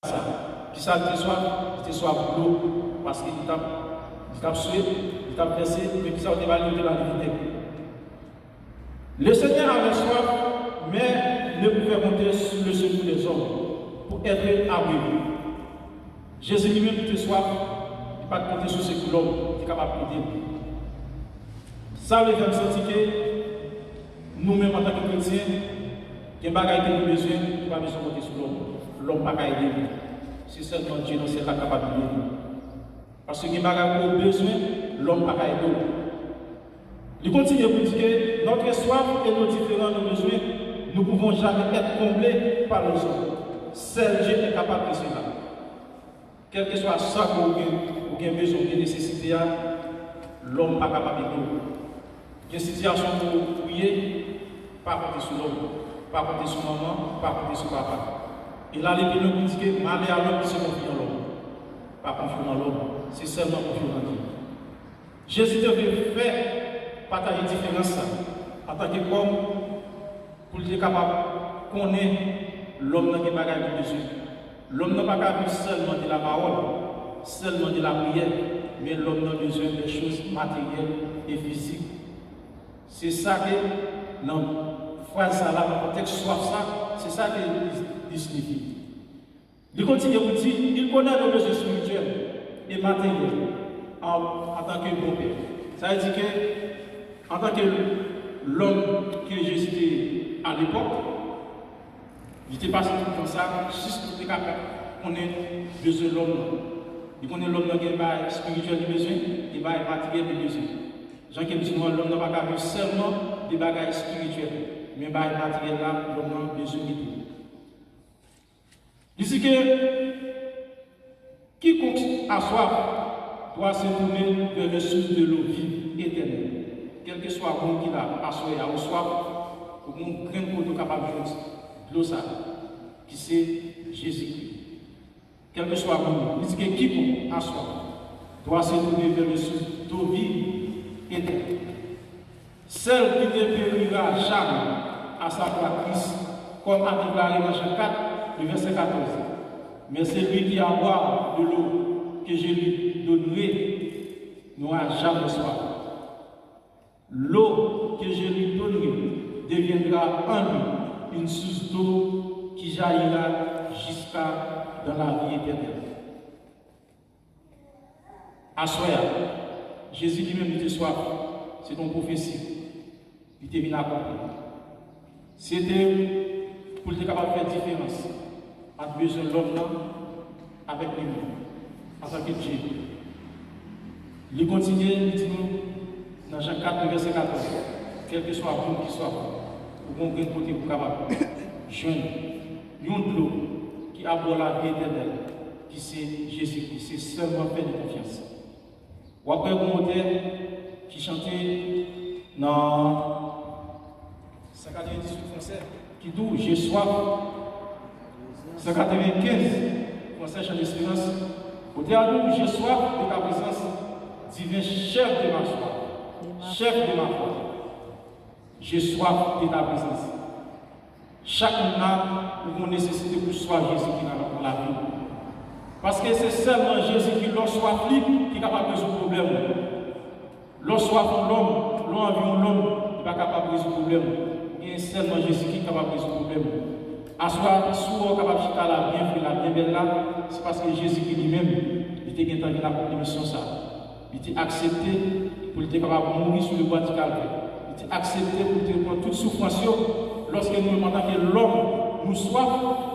ça. Puis ça, il était soif de l'eau, parce qu'il t'a sué, il t'a versé, et puis ça, il va aller de la divinité. Le Seigneur avait soif, mais ne pouvait compter sur le secours des hommes pour être abri. Jésus lui-même était soif, il ne peut pas compter sur ce que l'homme est capable d'aider. Ça veut dire que nous-mêmes, en tant que chrétiens, il y a des bagages que nous avons besoin, nous n'avons pas besoin de compter sur l'homme. L'homme n'a pas aider. C'est seulement Dieu dans cette capable d'aider. Parce que les bagages qu'on a besoin, l'homme n'a pas aider. Il continue pour dire que notre soif et nos différents besoins, nous ne pouvons jamais être comblés par les hommes. Seul Dieu est capable de cela. Quel que soit ça que vous avez besoin de nécessité, l'homme n'est pas capable de nous. Il y a une situation pour prier, pas compter sur l'homme, pas compter sur maman, pas compter sur papa. Et là, les nous disent que malheur à l'homme qui se confie dans l'homme. Pas confier dans l'homme, c'est seulement confier dans Dieu. Jésus devait faire partager différence en tant qu'homme pour être capable de connaître l'homme dans les bagages de besoin. L'homme n'a pas qu'à vivre seulement de la parole, seulement de la prière, mais l'homme a besoin des choses matérielles et physiques. C'est ça que, dans la phrase là, dans le contexte soit ça, c'est ça qu'il signifie. Il continue à dire, il connaît nos besoins spirituels et matériels en tant que bon père. Ça veut dire que, en tant que l'homme que Jésus était à l'époque, il était passé tout comme ça, juste pour être capable de connaître besoin de l'homme. Il connaît l'homme qui a spirituel de besoin, il a matériel de besoin. Jean qui me dit, l'homme n'a pas qu'à vivre seulement des bagages spirituels, mais des matériel là, l'homme a besoin de tout. Il dit que quiconque a soif doit se tourner vers le source de l'eau vive éternelle. Quel que soit le monde qu'il a, à soif, pour qu'on prenne pour nous capable de l'eau ça, qui c'est Jésus-Christ. Quel que soit le monde, il dit que quiconque a soif doit se tourner vers le source d'eau vive éternelle. Celle qui ne périra jamais à sa Christ, comme a déclaré dans Jean 4, le verset 14. Mais celui qui a boire de l'eau que je lui donnerai n'aura jamais soif. L'eau que je lui donnerai deviendra en lui une source d'eau qui jaillira jusqu'à dans la vie éternelle. Assoya, Jésus lui-même était soif, c'est une prophétie. Il était venu accomplir. C'était pour être capable de faire différence entre besoin de l'homme avec lui-même, en tant que Dieu. Il continue, il dit nous, dans Jean 4, verset 14, quel que soit le monde qui soit, pour qu'on prenne côté pour capable, jeune, lion de l'eau qui aborde la vie éternelle, qui c'est Jésus-Christ, c'est seulement faire de confiance. Ou après, un modèle qui chantait dans 198 français, qui dit j'ai soif. 195 français chant d'espérance. Au théâtre, j'ai soif de ta présence, divin chef de ma soif, chef de ma foi. J'ai soif de ta présence. Chacun a une nécessité pour soi Jésus qui est dans la vie. Parce que c'est seulement Jésus qui, lorsqu'il soif, qui est capable de résoudre le problème. Lorsqu'il soif l'homme, l'homme, il n'est pas capable de résoudre le problème. Et seulement Jésus qui est capable de résoudre le problème. À soi, souvent capable de faire la bien fait la bien belle là, c'est parce que Jésus qui lui-même, il était capable de la mission ça. Il était accepté pour être capable de mourir sur le bois du calvaire. Il était accepté pour prendre toute souffrance lorsque nous demandons que l'homme nous soif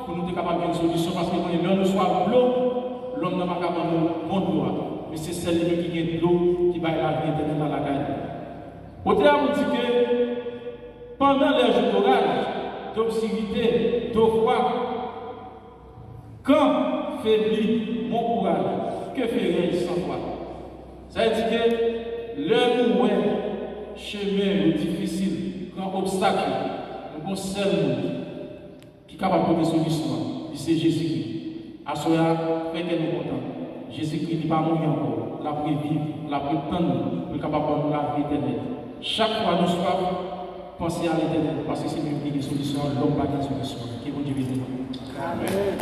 pour nous être capable de faire une solution. Parce que quand l'homme nous soif l'eau, l'homme n'a pas capable de bon droit. Mais c'est celle qui gagne de l'eau qui va la vie éternelle dans la gagne. Au terme, on dit que pendant les jours d'orage, d'obscurité, d'eau froide, quand faiblit mon courage, que ferai-je sans toi? Ça veut dire que l'heure où chemin difficile, grand obstacle, le bon seul qui est capable de trouver des solutions, c'est Jésus-Christ. À ce moment-là, fait que nous contents. Jésus-Christ n'est pas mourir encore, la prévivre, la prétendre, pour capable de la vie éternelle. Chaque fois nous soif, pensez à l'éternel, parce que c'est lui qui a une solution, l'homme n'a pas de solution. Qui est bon Dieu. Amen.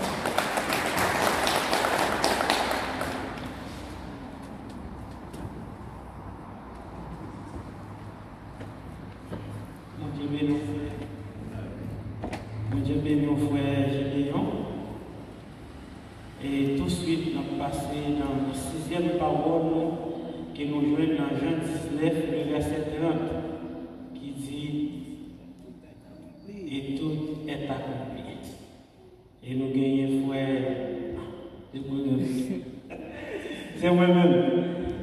passer dans la sixième parole que nous jouons dans Jean 19, le verset 30, qui dit et tout est accompli. Et nous gagnons frère. C'est moi-même.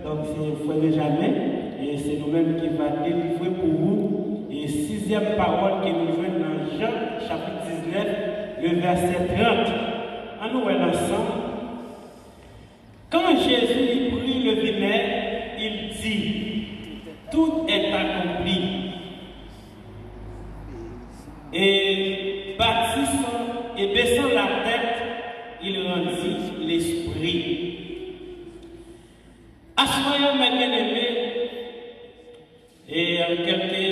Donc c'est frère Benjamin. Et c'est nous-mêmes qui va délivrer pour vous. Et sixième parole que nous jouons dans Jean chapitre 19, le verset 30. En nous ensemble. Quand Jésus prit le vinaigre, il dit, tout est accompli. Et bâtissant et baissant la tête, il rendit l'esprit. Assoyons mes bien-aimés, et en quelques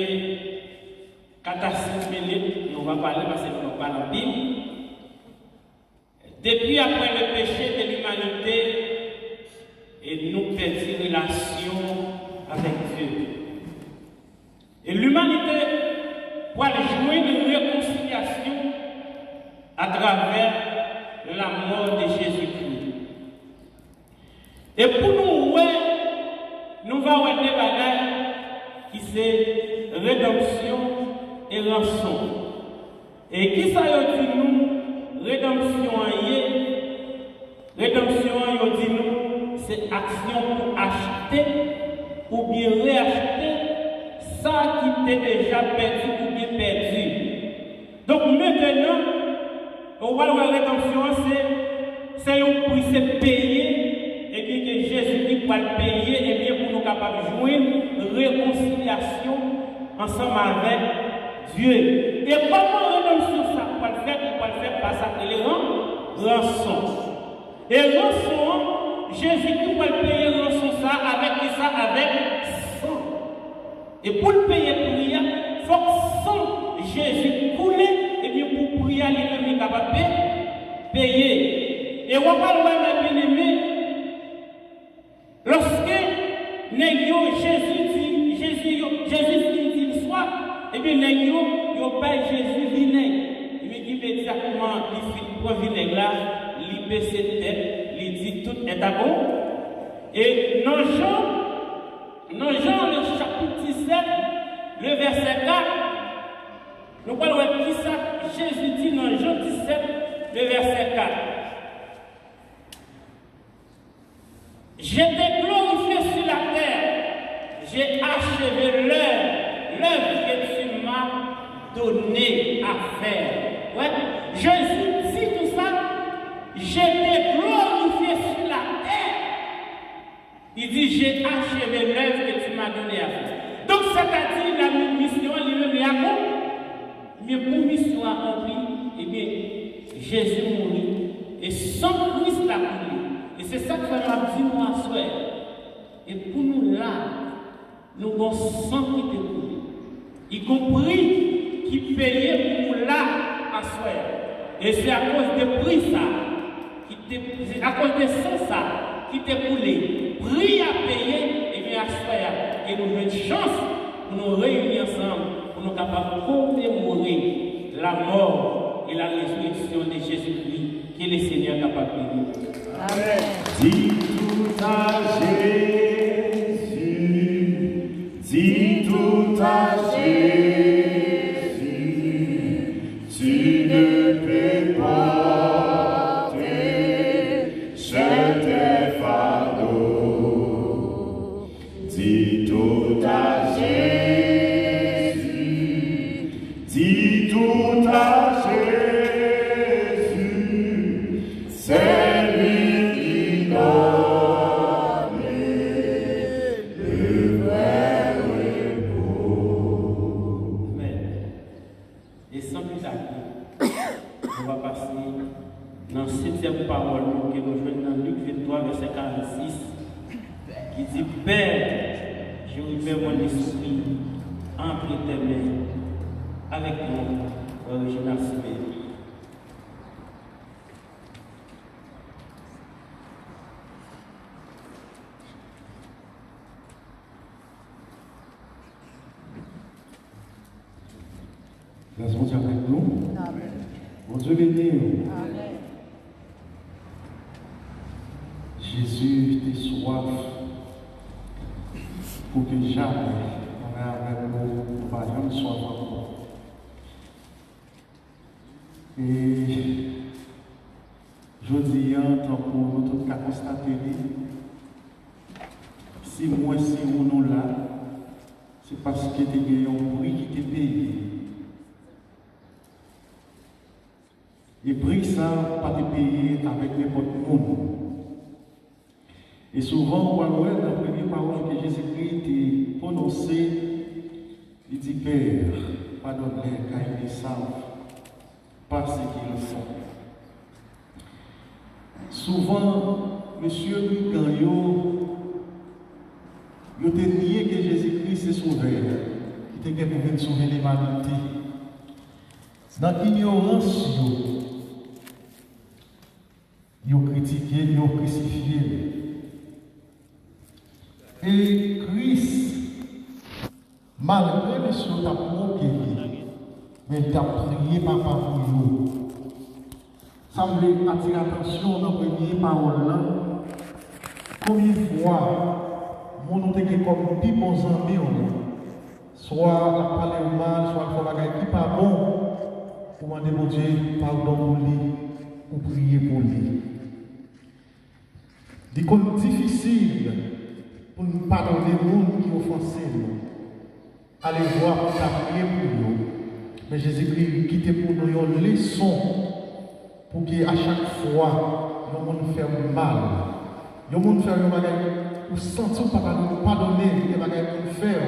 4 minutes, nous allons parler parce que nous parlons de la Bible. Depuis après le péché de l'humanité, et nous perdons relation avec Dieu. Et l'humanité pour jouer une réconciliation à travers la mort de Jésus-Christ. Et pour nous, nous allons voir des bagages qui c'est rédemption et rançon. Et qui ça dit nous? Rédemption dit nous, c'est action pour acheter ou bien réacheter ça qui était déjà perdu ou bien perdu. Donc maintenant, on va voir la rédemption, c'est un prix, c'est payer, et bien que Jésus va le payer, et bien pour nous capables de jouer une réconciliation ensemble avec Dieu. Et comment rédemption ça? On va le faire par ça, et les rançon. Et rançon, Jésus va le payer rançon ça avec ça, avec sang. Et pour le payer pour lui, il faut que sang Jésus coule, et bien pour prier, il est capable de payer. Et on va voir mes bien-aimés, lorsque Jésus dit le soir, et bien il paye Jésus vinaigre. Et bien immédiatement, il prend vinaigre là, il baisse ses têtes, il dit tout est à bon. Et dans Jean, le chapitre 17, le verset 4, nous parlons de qui ça? Jésus dit dans Jean 17, le verset 4. J'étais glorifié sur la terre, j'ai achevé l'œuvre que tu m'as donné à faire. Ouais. Jésus dit tout ça, j'étais glorifié sur la terre. Il dit, j'ai achevé l'œuvre que tu m'as donné à faire. Donc, c'est-à-dire la mission, lui-même est accomplie. Mais pour mission accomplie, eh bien, Jésus mourit. Et sans Christ l'a coulé. Et c'est ça que ça m'a dit moi à soir. Et pour nous là, nous avons sang qui est coulé. Y compris qui payait pour nous là à soir. Et c'est à cause de prix ça, c'est à cause de sang ça, qui t'est coulé. Prix à payer, et bien à soir. Et nous avons une chance pour nous réunir ensemble, pour nous capables de commémorer la mort et la résurrection de Jésus-Christ, qui est le Seigneur capable de nous. Amen. Dis tout à Jésus, tu ne peux pas jeter fardeau. Dis tout à Jésus, dis tout à Jésus, c'est lui qui donne le vrai repos. Amen. Et sans plus tarder, on va passer dans la 7e parole que nous jouons dans Luc 23, verset 46, qui dit Père, je remets mon esprit entre tes mains, avec mon original Siméon. Grâce mon Dieu avec nous. Amen. Mon Dieu béni. Amen. Jésus tes soif pour que jamais on ait avec nous, pas jamais soif encore. Et je dis, tant pour nous tous qu'à constater, si moi, si ou nous là, c'est parce que tu as gagné un prix qui t'est payé. Et prix ça, pas te payer avec n'importe monde. Et souvent, on voit dans la première parole que Jésus-Christ a prononcée, il dit Père, pardonne-les car ils ne savent pas ce qu'ils font. Souvent, monsieur Brigand, il a nié que Jésus-Christ est sauveur. Il était capable de sauver l'humanité. Dans l'ignorance, ils ont critiqué, ils ont crucifié. Et Christ, malgré les choses, t'a moqué, mais il t'a prié papa pour nous. Ça me attirer l'attention dans la première parole là. Combien de fois, mon été comme des bons amis, soit la parler mal, soit la faire qui pas bon, pour demander mon Dieu pardon pour lui, ou prier pour lui. Des choses difficiles pour nous pardonner les gens qui offensent nous. Allez voir pour prier pour nous. Mais Jésus-Christ quitte pour nous une leçon pour qu'à chaque fois, nous nous faire mal. Nous nous faire des choses, ou sentir pas nous pardonner des choses pour faire.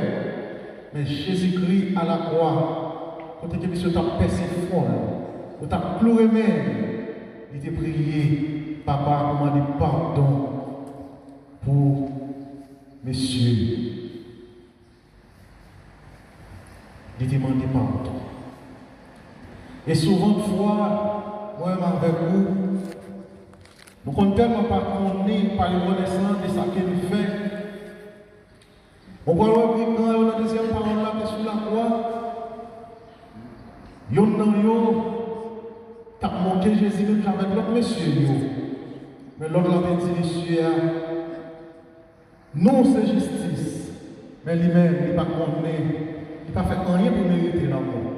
Mais Jésus-Christ à la croix, quand tu as percé fort, quand tu as pleuré même, il t'a prié, papa, demandé pardon pour messieurs. Il t'a demandé pardon. Et souvent de fois, moi-même avec vous, nous ne sommes tellement pas connus par les reconnaissants de ce qu'il nous fait. On voit le quand la deuxième parole là, qui est sur la croix. Yon nan yo, t'as manqué Jésus avec l'autre monsieur. Mais l'autre l'a dit, monsieur, non c'est justice. Mais lui-même, il n'est pas condamné. Il n'a pas fait rien pour mériter l'amour.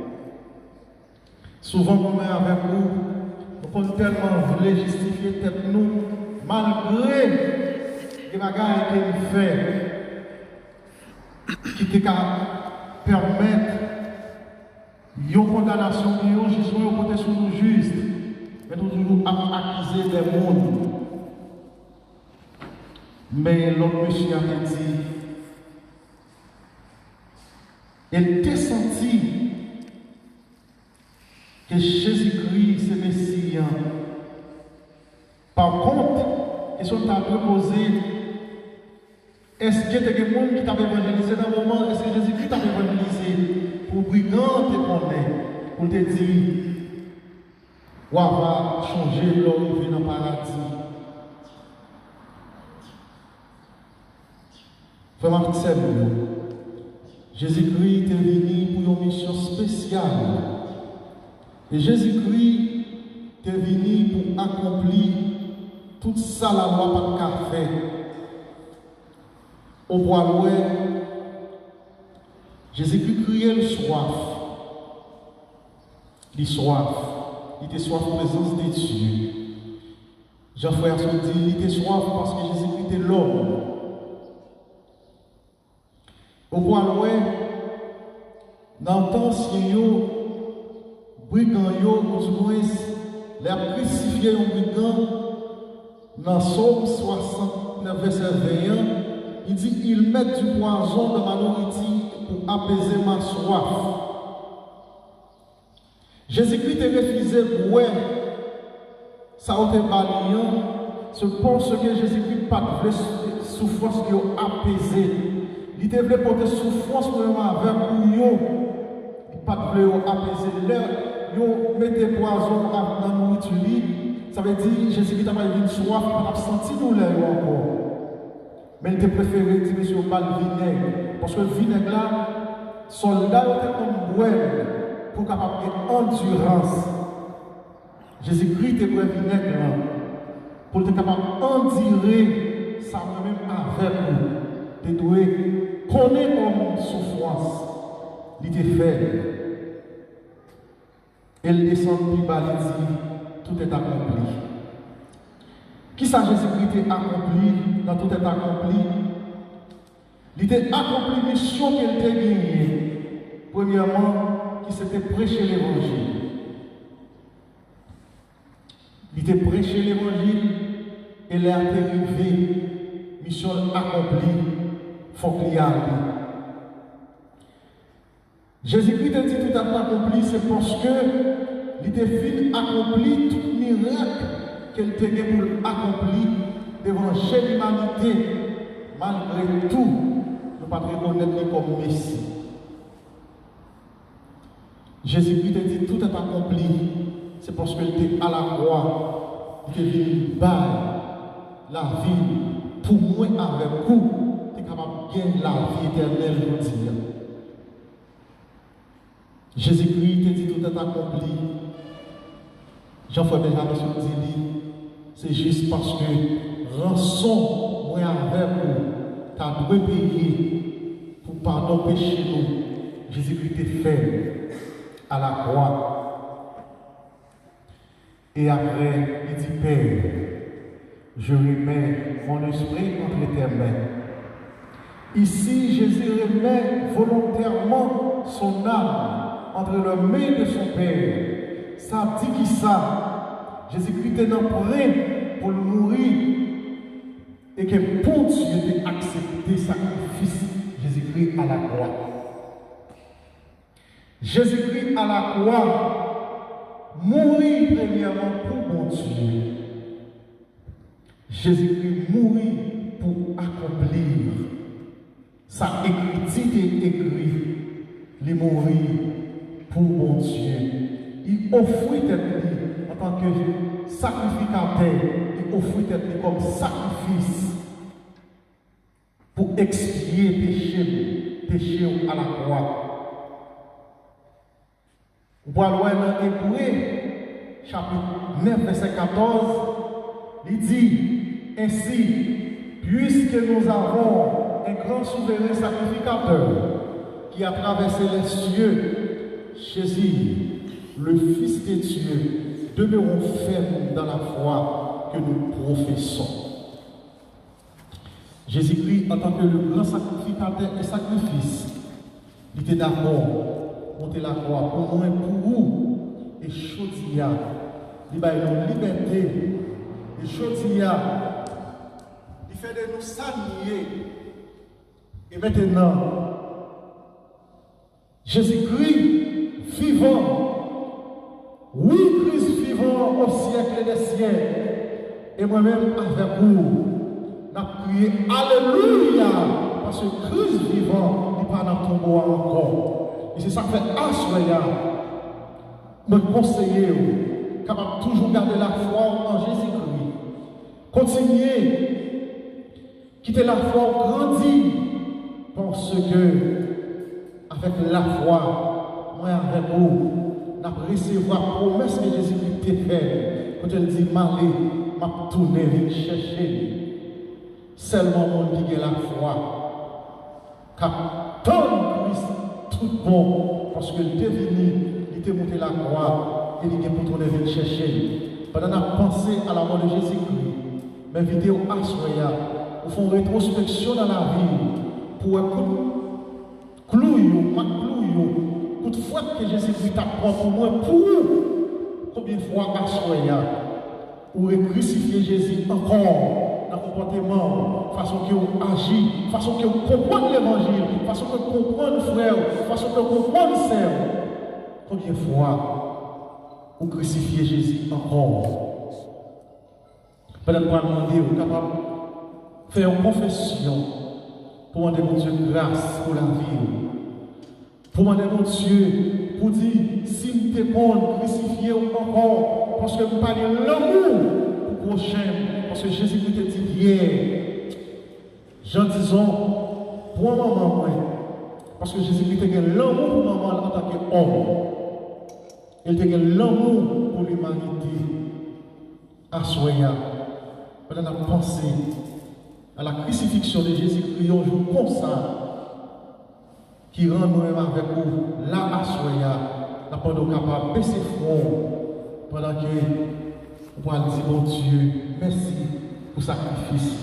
Souvent, nous avec vous, nous pouvons tellement vouloir justifier tête nous, malgré les bagages qu'il fait, qui te permettre une condamnation, une jugement, une côté sur nous juste, mais nous toujours accuser des mondes. Mais l'autre monsieur a dit, il t'a senti que Jésus-Christ c'est Messie. Par contre, question t'a posé, est-ce que tu as des gens qui t'avaient évangélisé dans le moment, est-ce que Jésus-Christ t'a évangélisé pour brigand te connaître, pour te dire, on va changer l'homme qui vient dans le paradis. Vraiment, c'est Jésus-Christ est venu pour une mission spéciale. Et Jésus-Christ est venu pour accomplir tout ça la loi par café. Au bois Jésus-Christ criait le soif. Il soif. Il était soif en présence de Dieu. Jean-Frère se dit, il était soif parce que Jésus-Christ était l'homme. Au bois dans le temps, si vous brigand, les crucifié un brigand, dans Psaume 69, verset 21, il dit, ils mettent du poison dans ma nourriture pour apaiser ma soif. Jésus-Christ a refusé pour ça a été balayant, c'est pour ce que Jésus-Christ n'a pas de souffrance qui a apaisé. Il devait porter souffrance pour avec nous, il n'a pas de apaiser l'air. Yo mettez poison dans la nourriture, ça veut dire Jésus-Christ a eu une soif, il n'a pas senti nous l'air encore. Mais il était préféré dire monsieur mal vinaigre. Parce que le vinaigre là, soldat était comme boire pour capable d'endurance. Jésus-Christ était pour vinaigre là. pour être capable d'endurer ça même avec vous. Tu dois connaître comme souffrance, il était faible. Elle descend plus bas, il dit, tout est accompli. Qui ça Jésus-Christ a accompli, dans tout est accompli? Il était accompli la mission qu'elle était gagnée. Premièrement, qui s'était prêché l'évangile. Il était prêché l'évangile et il a arrivé, mission accomplie, il faut qu'il y aille. Jésus-Christ a dit tout à fait accompli, c'est parce que il était fini accompli tout miracle qu'elle était pour accomplir devant l'humanité. Malgré tout, nous ne pouvons pas reconnaître comme Messie. Jésus-Christ a dit tout est accompli, c'est parce qu'il était à la croix, il était venu bas la vie pour moi avec vous, il est capable de gagner la vie éternelle, je veux dire. Jésus-Christ a dit tout est accompli. Jean-François Benjamin se dit, c'est juste parce que rançon, moi avec vous, tu as dû payer pour pardon péché nous. Jésus-Christ est fait à la croix. Et après, il dit, Père, je remets mon esprit entre tes mains. Ici, Jésus remet volontairement son âme entre les mains de son Père. Ça dit qui ça? Jésus-Christ est prêt pour mourir et que pour Dieu ait accepté sacrifice Jésus-Christ à la croix. Jésus-Christ à la croix mourit premièrement pour mon Dieu. Jésus-Christ mourit pour accomplir sa écrit, il mourit pour mon Dieu. Il offrit tête en tant que sacrificateur, il offrit tête comme sacrifice pour expier péché à la croix. Vous voyez dans Hébreux, chapitre 9, verset 14, il dit ainsi, puisque nous avons un grand souverain sacrificateur qui a traversé les cieux, Jésus, le Fils de Dieu, demeurons fermes dans la foi que nous professons. Jésus-Christ, en tant que le grand sacrificateur et sacrifice, il était d'accord monter la croix pour moi, pour vous, et Chodia, il a une liberté, et Chodia, il fait de nous s'allier. Et maintenant, Jésus-Christ vivant, oui, Christ vivant au siècle des siècles, et moi-même avec vous, n'a prié Alléluia, parce que Christ vivant n'est pas dans ton bois encore. Et c'est ça que fait Assoya, me conseiller, capable de toujours garder la foi en Jésus-Christ. Continuez, quitter la foi, grandir, parce que avec la foi, moi avec vous, nous recevoir la promesse que Jésus-Christ t'a fait. Quand elle dit, m'aller, m'a tourné, vite chercher. Seulement mon qui a la foi. Car tant Christ, tout bon, parce qu'il était venu, il était monté la croix, et il est pour tourner, vite chercher. Pendant la pensée à la mort de Jésus-Christ, mes vidéos à Soya, au fond rétrospection dans la vie, pour écouter. Toutefois que Jésus-Christ t'apprend pour moi, pour combien de fois à Soya, ou crucifier Jésus encore dans le comportement, façon que vous agissez, façon que vous comprenez l'évangile, façon que vous comprenez frère, façon que vous comprenez sœur. Combien de fois vous crucifiez Jésus encore? Peut-être pas demander, vous êtes capable de faire une confession pour demander mon Dieu grâce pour la vie. Pour demander mon Dieu, pour dire, si nous te bon, crucifier encore, parce que vous parlez l'amour pour le prochain, parce que Jésus-Christ te dit hier, j'en disons, pour un moment, parce que Jésus-Christ te dit l'amour pour maman en tant qu'homme, il te dit l'amour pour l'humanité, à Soya. pendant qu'on pense à la crucifixion de Jésus-Christ, un jour comme ça, qui rend nous-mêmes avec vous, là à soya, pendant qu'on capable de baisser front, pendant que on va dire, bon Dieu, merci pour le sacrifice.